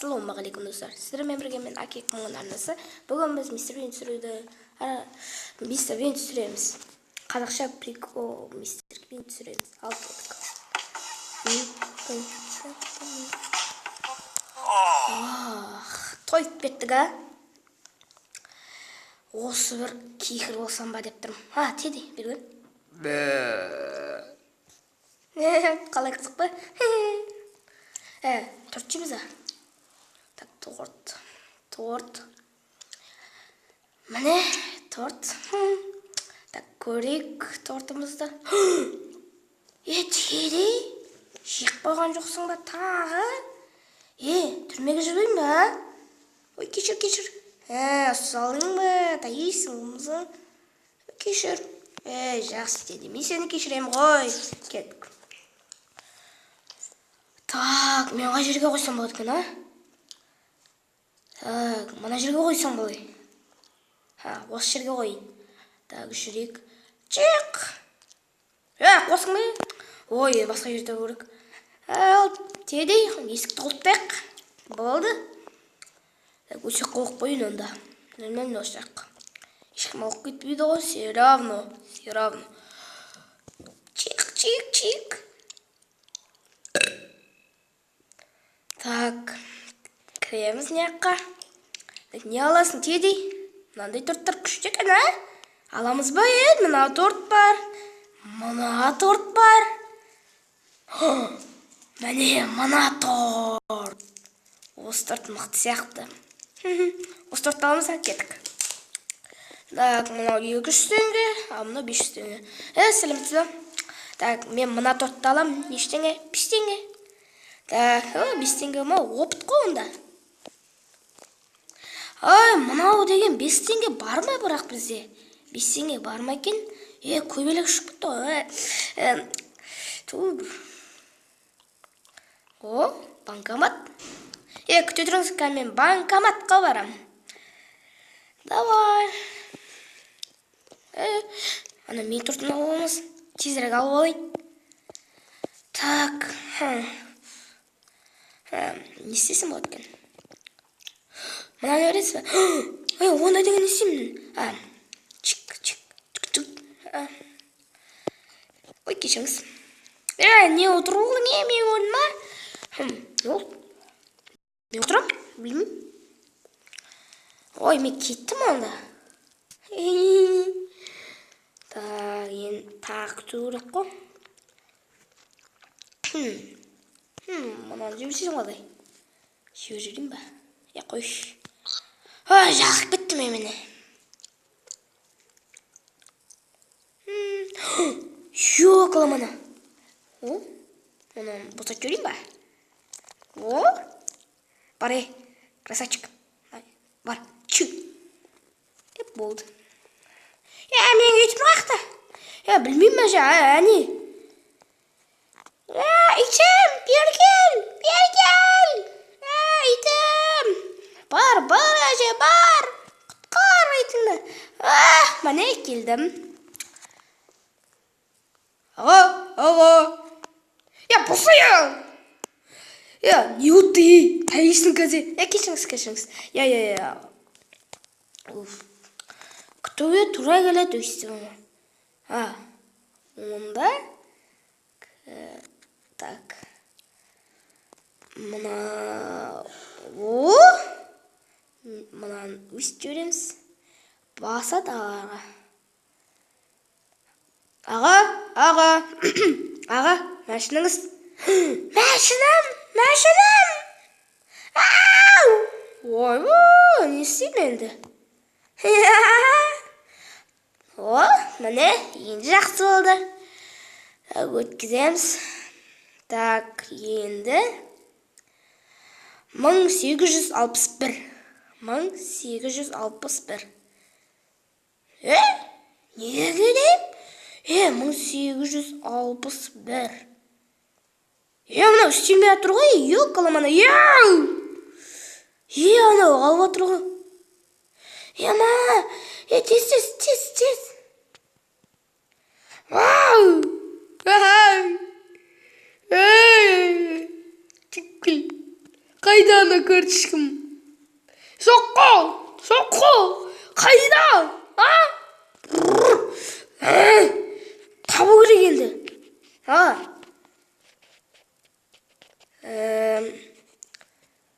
Ассалаумағалейкум достар. Сіздермен бірге мен Акек Мұңын арнасы. Бүгін біз Мистер Бин түсіреміз. Қазақша прикол Мистер Бин түсіреміз. Ал кеттік. Тойып кеттік, а? Осы бір кекір болсам ба деп тұрмын. Теди, бергін. Қалай қызық па? Торт жейміз, Так, торт. Міне, торт. Так, көрейік тортымызды. Теди, жек қойған жоқсың ба тағы? Түрмеге жүрейін ба? Ой, кешір. Салың ба? Тайысың ұмызы? Кешір. Жақсы Теди, мен сені кешірем ғой. Кеттік. Так, мен қай жерге қойсам болады екен, Так, мына жерге қойсам болай. Осы жерге қойын. Так, жүрейік. Чек! Қосың ба? Ой, басқа жерде көрік. Теди, есікті құлыптайық. Болды. Так, өсек қоқып қойын онда. Нөлмен осақ. Ешкім алып кетпейді ғой, все равно. Чик. Так, кіреміз неққа. Не аласың, Теди? Мынандай торттар күшті екен, Аламыз ба, Мына торт бар. Міне, мына торт. Осы торт мықты сияқты. Осы торт аламыз, кеттік. Так, мынау 200 теңге, мынау 500 теңге. Сәлеметсіз. Так, мен мына тортты алам, неше теңге? 5 теңге. Так, 5 теңге ма? Опыт қой онда. Мынау деген 5 теңге бар ма бірақ бізде? 5 теңге бар ма екен? Көбелек ұшып кетті. Банкомат. Күте тұрыңыз, мен банкоматқа барам. Давай. Ана мен тортын аламыз. Тезірек алып алайын. Так. Не істесім болады екен? Мынаны өресіз бе? Ондай деген не істеймін? Чик. Ой, кешіңіз. Не отыруың, мен көрдім, Мен отырам? Білмеймін. Ой, мен кеттім онда. Так, тағы күту керек қой. Мынаны жемесем қалай? Жеу жүрейін ба? Қойш. Жақып кетті мені. Жоқла мана. Оны босат жүрейін ба? Бар, красавчик. Бар, чу. Болды. Мен кетіп қақты. Білмеймін жа, Итем, бергел. Итем. Бар, әже, бар. Құтқар итіңді. Міне келдім. Аға. Бұсая. Не ұтты, тәйісің көзе. Кешіңіз. Күтуге тұра келеді өйстім. Онда. Так. Мұнан өйст жүреміз. Басады аға. Аға, мәшініңіз. Мәшінім. Ой, не істеймін енді? Міне, енді жақсы болды. Өткіземіз. Так, енді 1861. Неге дейм? 1861. Мына үстелме атыр ғой, қаламана. Анау қалып атыр ғой. Тез. Қайда ана карточкам? Соққы! Қайда? Табу керек енді.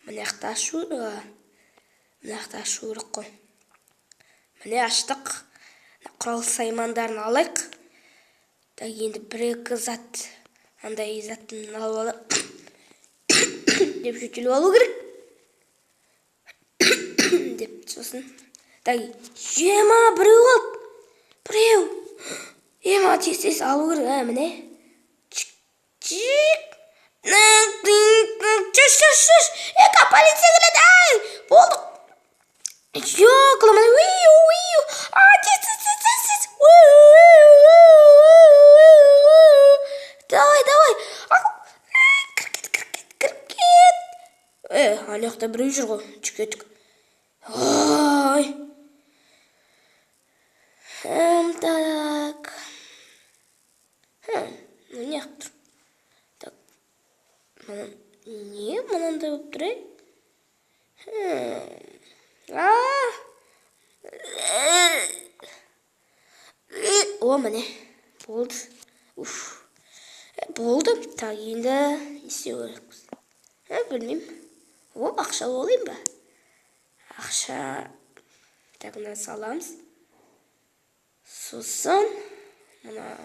Мына жақта ашу керек қой. Міне аштық. Құрал саймандарын алайық. Енді бір-екі зат, андай затын алып деп жөтеліп алу керек. Деп сосын. Ема, біреу қалды. Біреу. Ема, тез алу керек. Міне. Чик. Ека, полиция келеді. Болдық. Жоқ, ламан. Тез. Давай. Кір кет. Ана жақта біреу жүр ғой. Кеттік. Так. Не ақ тұр. Так. Не? Мұнандай болып тұр, міне. Болды. Болды. Так, енді есе өлекпіз. Білмейм. Ақша олайым ба? Ақша. Так, мұны саламыз. Сосын. Мұна.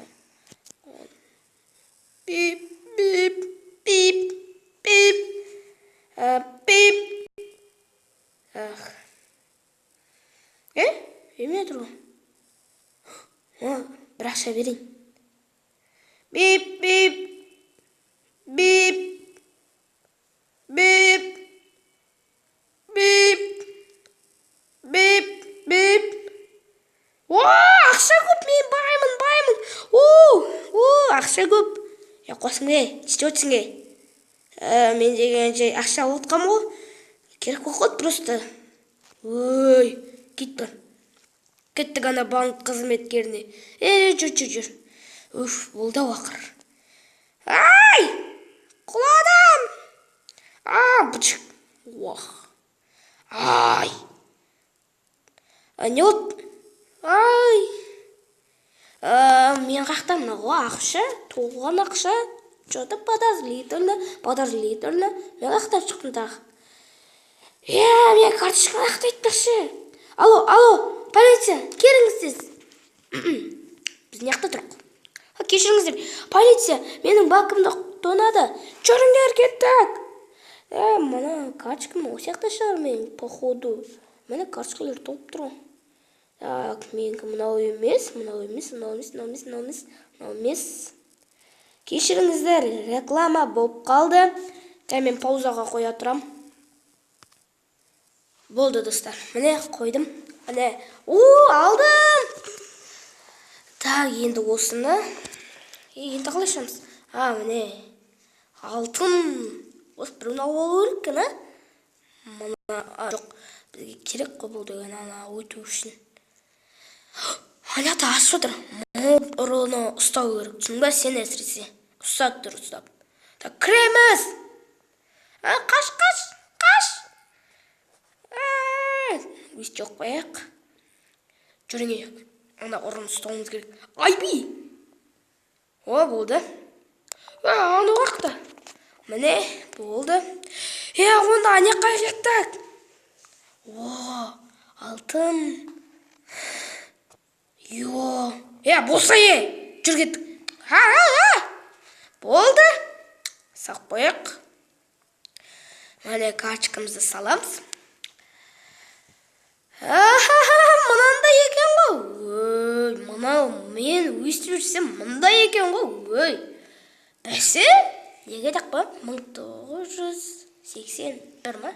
Бип. Еме тұру. Бір ақша берейін. Бип. Ақша көп, мен баймын. Ақша көп. Қосың істеп өтсің мен деген жай ақша отқам ғой. Керек қоқыт просто. Кеттік ана банк қызметкеріне. Жүр. Болды уақыр. Құладым. Бұчық. Не от? Мен қақтам ғой ақша, толған ақша. Что-то подозрительно. Мен қақтап шықтым тағы. Мен карточканы ақтайтпақшы. Алло, полиция, келіңіз тез. Біз не жақта тұрық? Кешіріңіздер, полиция, менің банкымды тонады. Жүріңдер, кеттік. Мына карточкам осы жақта шығар мен, походу. Міне карточкалар толып тұр. Так, менікі мынау емес. Кешіріңіздер, реклама болып қалды. Мен паузаға қоя тұрам. Болды, достар. Міне қойдым. Міне, алдым. Так, енді осыны. Енді қалай шамыз? Міне. Алтын. Осы біреуін алып алу керек, жоқ. Бізге керек қой бұл деген өту үшін. Ана тасып отыр. Ұрыны ұстау керек. Түсің бә сен әсіресе. Ұстап тұр. Так, кіреміз. Қаш. Өйст жоқ қояқ. Жүріңе. Ана ұрыны ұстауымыз керек. Айби. Болды. Аны қақта. Міне, болды. Онда ане қажеттік. Алтын. Болса жүр кеттік. Болды. Сақ қояқ. Міне карточкамызды саламыз. Мынанда екен ғой. Мынау мен өйстіп жүрсем мында екен ғой. Бәсе? Неге тақпа? 1981 ма?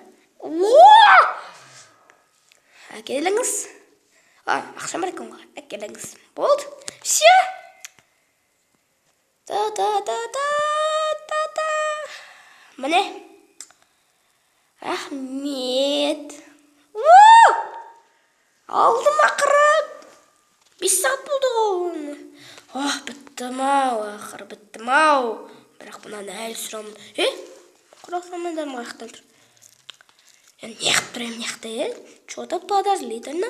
Әкеліңіз. Ақшам бар екен ғой. Әкеліңіз. Болды. Все. Міне. Рахмет. Алдым ақырып. 5 сағат болды ғой. Біттім-ау, ақыр біттім-ау. Бірақ бұнан әлі сұрамын. Құрақ самандарым қаяқтан тұр. не қылып тұр мына жақта, Что-то подозрительно.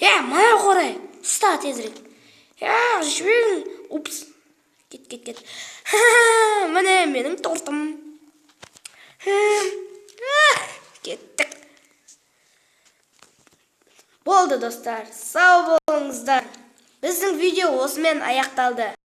Мына қорай, ұста тезірек. Жіберің. Упс. Кет. Міне менің тортым. Кеттік. Болды достар, сау болыңыздар. Біздің видео осымен аяқталды.